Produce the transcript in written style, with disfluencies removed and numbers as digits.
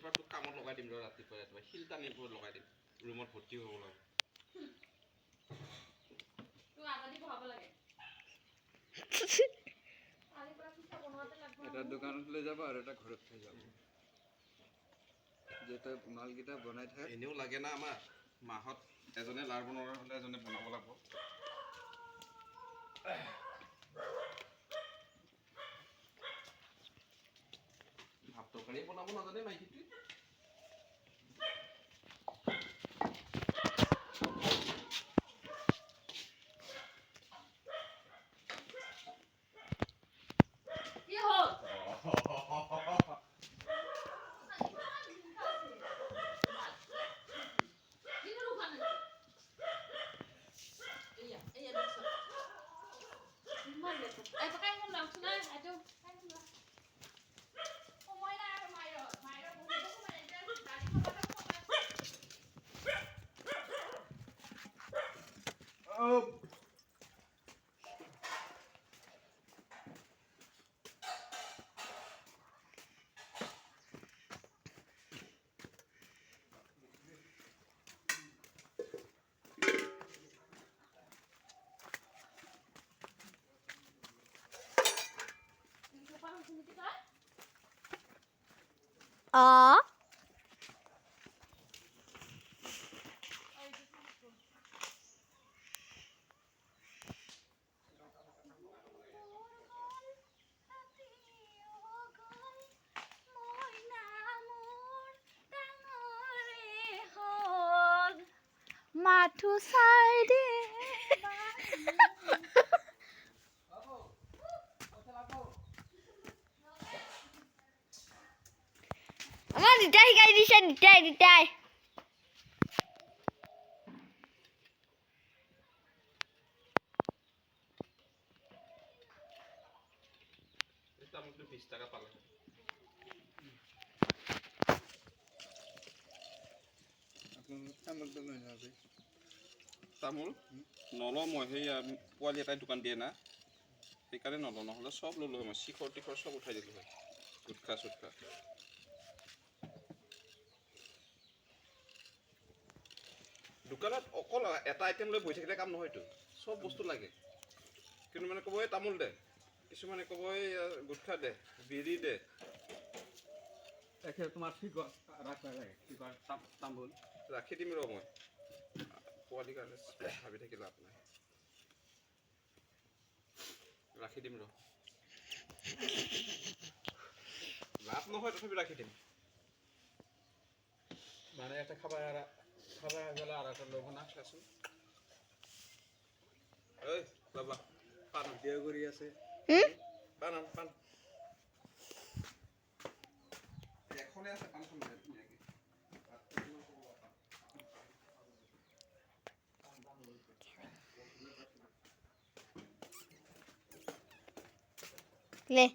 বৃহস্পতিবাৰ তোক কামত লগাই দিম ৰ ৰাতিপুৱা ৰাতিপুৱা শিল টানি লগাই দিম ৰুমত ভৰ্তি হ'ব লাগে তোক আগতে বহাব লাগে এটা দোকানত লৈ যাব আৰু এটা ঘৰত থৈ যাব যেটা মালকেইটা বনাই থাকে এনেও লাগে না আমাৰ মাহত এজনে লাৰ বনোৱা হ'লে এজনে বনাব লাগিব ভাত তৰকাৰী বনাব নাজানে মাইকীটোৱে মাথো চাই দে আমাৰ দিতাই শিকাই দিছে দিতাই তামোলটো 20 টাকা পালে তামোলটো লৈ যাবি তামোল নলওঁ মই সেই পোৱালি এটাই দোকান দিয়ে না সেইকাৰণে নলওঁ নহ'লে চব ল'লোঁ মই শিখৰ টিখৰ চব উঠাই দিলোঁ হয় গুটখা চুটখা দোকানত অকল এটা আইটেম লৈ বহি থাকিলে কাম নহয়তো চব বস্তু লাগে কিন্তু মানে ক'ব এই তামোল দে কিছুমানে ক'ব এই গুটখা দে বিড়ি দে তোমাৰ শিখৰ ৰাখবা লাগে শিখৰ তামোল ৰাখি দিম ৰ মই পোৱালিৰ কাৰণে ভাবি থাকি লাভ নাই ৰাখি দিম ৰ লাভ নহয় তথাপি ৰাখি দিম মানে এটা খাবাৰ গেলে আৰ একটা লোক না চাচোন ঐ বাবা পান ভিডিও কৰি আছে পান এখনে আছে পানখন ধুনীয়াকৈ লে